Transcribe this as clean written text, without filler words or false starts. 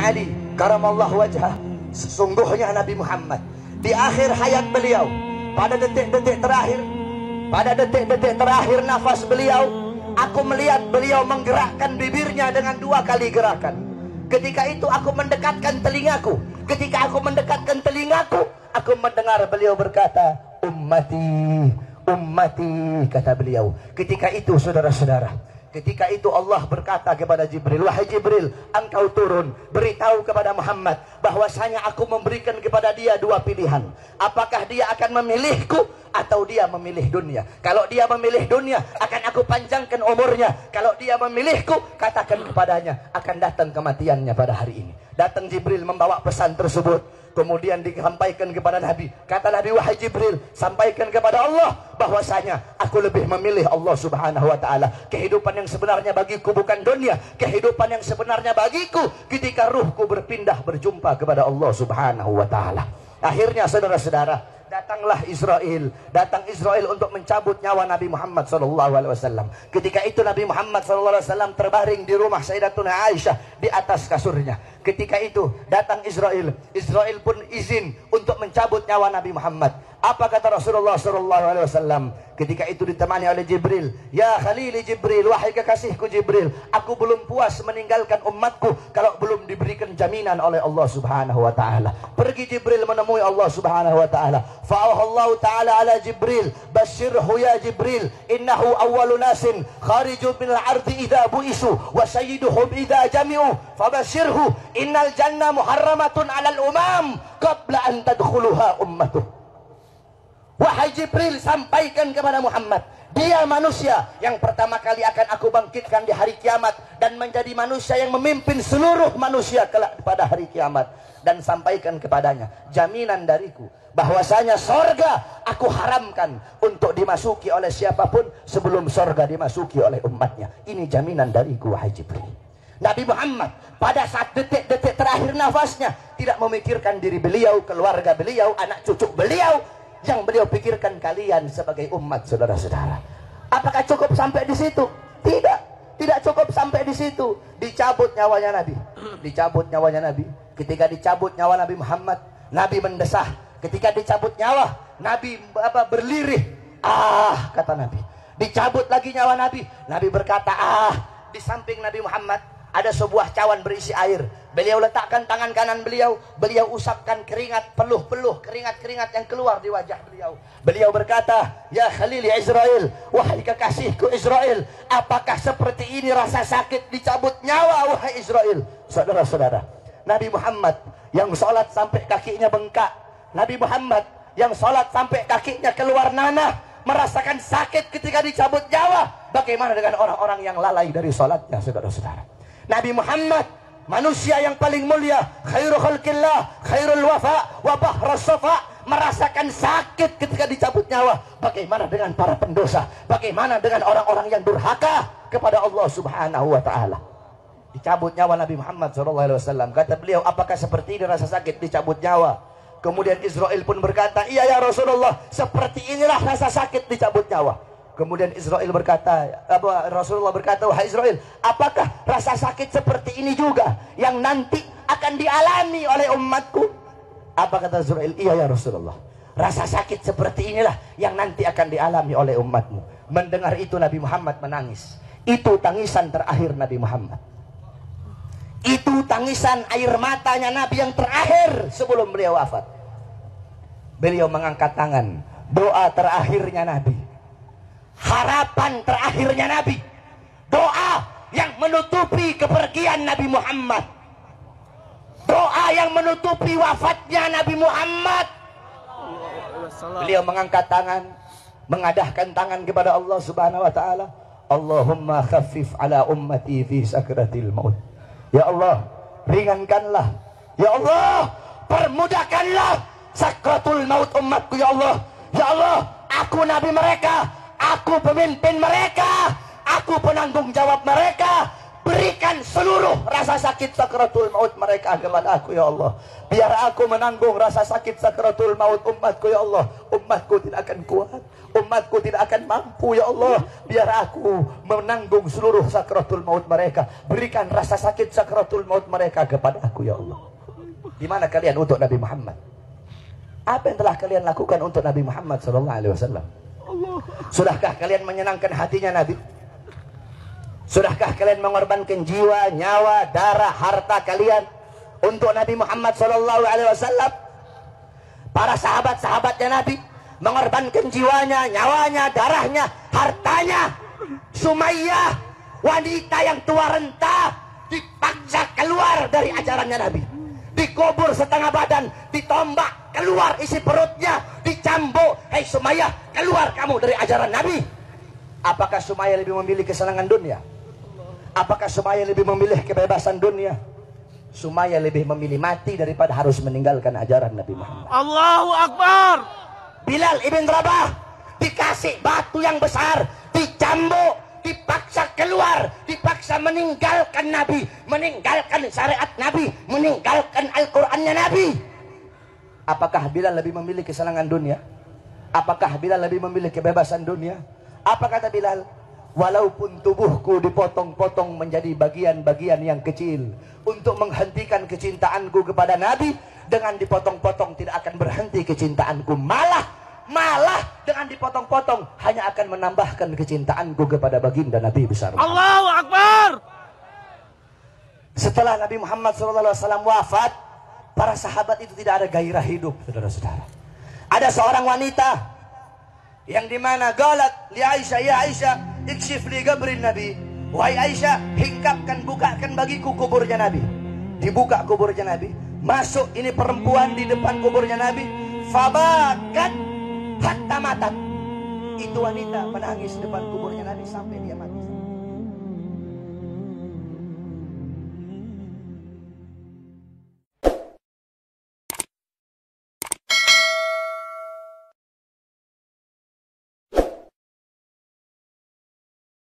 Ali karamallahu wajhah, sesungguhnya Nabi Muhammad di akhir hayat beliau, pada detik-detik terakhir nafas beliau, aku melihat beliau menggerakkan bibirnya dengan 2 kali gerakan. Ketika itu aku mendekatkan telingaku. Ketika aku mendekatkan telingaku, aku mendengar beliau berkata, ummati, ummati, kata beliau. Ketika itu saudara-saudara, ketika itu Allah berkata kepada Jibril, wahai Jibril, engkau turun, beritahu kepada Muhammad bahwasanya aku memberikan kepada dia 2 pilihan. Apakah dia akan memilihku atau dia memilih dunia? Kalau dia memilih dunia, akan aku panjangkan umurnya. Kalau dia memilihku, katakan kepadanya akan datang kematiannya pada hari ini. Datang Jibril membawa pesan tersebut, kemudian disampaikan kepada Nabi. Kata Nabi, wahai Jibril, sampaikan kepada Allah bahwasanya aku lebih memilih Allah subhanahu wa ta'ala. Kehidupan yang sebenarnya bagiku bukan dunia. Kehidupan yang sebenarnya bagiku ketika ruhku berpindah berjumpa kepada Allah subhanahu wa ta'ala. Akhirnya saudara-saudara, datanglah Israel. Datang Israel untuk mencabut nyawa Nabi Muhammad SAW. Ketika itu Nabi Muhammad SAW terbaring di rumah Sayyidatuna Aisyah di atas kasurnya. Ketika itu datang Israel. Israel pun izin untuk mencabut nyawa Nabi Muhammad. Apa kata Rasulullah SAW? Ketika itu ditemani oleh Jibril. Ya Khalili Jibril, wahai kekasihku Jibril, aku belum puas meninggalkan umatku kalau belum diberikan jaminan oleh Allah subhanahu wa ta'ala. Pergi Jibril menemui Allah subhanahu wa ta'ala. Fa'ahallahu ta'ala ala Jibril, basyirhu ya Jibril, innahu awwalu nasin khariju minal ardi idha bu'isu wa sayyiduhum idha jami'u, fabasyirhu innal jannah muharramatun alal umam qabla an tadkhuluha ummatuh. Wahai Jibril, sampaikan kepada Muhammad, dia manusia yang pertama kali akan aku bangkitkan di hari kiamat dan menjadi manusia yang memimpin seluruh manusia kelak pada hari kiamat. Dan sampaikan kepadanya jaminan dariku bahwasanya sorga aku haramkan untuk dimasuki oleh siapapun sebelum sorga dimasuki oleh umatnya. Ini jaminan dariku wahai Jibril. Nabi Muhammad pada saat detik-detik terakhir nafasnya tidak memikirkan diri beliau, keluarga beliau, anak cucu beliau. Yang beliau pikirkan kalian sebagai umat, saudara-saudara. Apakah cukup sampai di situ? Tidak, tidak cukup sampai di situ. Dicabut nyawanya Nabi. Dicabut nyawanya Nabi. Ketika dicabut nyawa Nabi Muhammad, Nabi mendesah. Ketika dicabut nyawa, Nabi berlirih. Ah, kata Nabi. Dicabut lagi nyawa Nabi. Nabi berkata, ah. Di samping Nabi Muhammad ada sebuah cawan berisi air. Beliau letakkan tangan kanan beliau. Beliau usapkan keringat, peluh-peluh keringat-keringat yang keluar di wajah beliau. Beliau berkata, ya Khalil ya Israel, wahai kekasihku Israel, apakah seperti ini rasa sakit dicabut nyawa wahai Israel? Saudara-saudara, Nabi Muhammad yang sholat sampai kakinya bengkak, Nabi Muhammad yang sholat sampai kakinya keluar nanah, merasakan sakit ketika dicabut nyawa. Bagaimana dengan orang-orang yang lalai dari sholatnya, saudara-saudara? Nabi Muhammad, manusia yang paling mulia, khairul khalqillah, khairul wafa, wa bahrus safa, merasakan sakit ketika dicabut nyawa. Bagaimana dengan para pendosa? Bagaimana dengan orang-orang yang durhaka kepada Allah subhanahu wa ta'ala? Dicabut nyawa Nabi Muhammad SAW. Kata beliau, apakah seperti ini rasa sakit dicabut nyawa? Kemudian Israel pun berkata, iya ya Rasulullah, seperti inilah rasa sakit dicabut nyawa. Kemudian Israel berkata, Rasulullah berkata, wahai Israel, apakah rasa sakit seperti ini juga yang nanti akan dialami oleh umatku? Apa kata Israel? Iya ya Rasulullah, rasa sakit seperti inilah yang nanti akan dialami oleh umatmu. Mendengar itu Nabi Muhammad menangis. Itu tangisan terakhir Nabi Muhammad. Itu tangisan air matanya Nabi yang terakhir sebelum beliau wafat. Beliau mengangkat tangan, doa terakhirnya Nabi, harapan terakhirnya Nabi, doa yang menutupi kepergian Nabi Muhammad, doa yang menutupi wafatnya Nabi Muhammad. Beliau mengangkat tangan, mengadahkan tangan kepada Allah subhanahu wa ta'ala. Allahumma khaffif ala ummati fi sakratil maut. Ya Allah, ringankanlah. Ya Allah, permudahkanlah sakratul maut umatku. Ya Allah, ya Allah, aku nabi mereka, aku pemimpin mereka, aku penanggung jawab mereka. berikan seluruh rasa sakit sakratul maut mereka kepada aku ya Allah. Biar aku menanggung rasa sakit sakratul maut umatku ya Allah. Umatku tidak akan kuat, umatku tidak akan mampu ya Allah. Biar aku menanggung seluruh sakratul maut mereka. Berikan rasa sakit sakratul maut mereka kepada aku ya Allah. Di mana kalian untuk Nabi Muhammad? Apa yang telah kalian lakukan untuk Nabi Muhammad SAW? Sudahkah kalian menyenangkan hatinya Nabi? Sudahkah kalian mengorbankan jiwa, nyawa, darah, harta kalian untuk Nabi Muhammad SAW? Para sahabat-sahabatnya Nabi mengorbankan jiwanya, nyawanya, darahnya, hartanya. Sumayyah, wanita yang tua renta, dipaksa keluar dari ajarannya Nabi. Dikubur setengah badan, ditombak, keluar isi perutnya, dicambuk. Hei Sumayyah, keluar kamu dari ajaran Nabi. Apakah Sumayyah lebih memilih kesenangan dunia? Apakah Sumayyah lebih memilih kebebasan dunia? Sumayyah lebih memilih mati daripada harus meninggalkan ajaran Nabi Muhammad. Allahu Akbar. Bilal ibn Rabah dikasih batu yang besar, dicambuk, dipaksa keluar, dipaksa meninggalkan Nabi, meninggalkan syariat Nabi, meninggalkan Al-Qur'annya Nabi. Apakah Bilal lebih memilih kesenangan dunia? Apakah Bilal lebih memilih kebebasan dunia? Apa kata Bilal? Walaupun tubuhku dipotong-potong menjadi bagian-bagian yang kecil untuk menghentikan kecintaanku kepada Nabi, dengan dipotong-potong tidak akan berhenti kecintaanku, malah dengan dipotong-potong hanya akan menambahkan kecintaanku kepada baginda Nabi besar Muhammad. Allahu Akbar. Setelah Nabi Muhammad SAW wafat, para sahabat itu tidak ada gairah hidup, saudara-saudara. Ada seorang wanita yang dimana galat li Aisyah, ya Aisyah, ikshif li qabrin Nabi. Wahai Aisyah, hingkapkan, bukakan bagiku kuburnya Nabi. Dibuka kuburnya Nabi. Masuk ini perempuan di depan kuburnya Nabi. Fabakat hatta matat. Itu wanita menangis depan kuburnya Nabi sampai dia mati.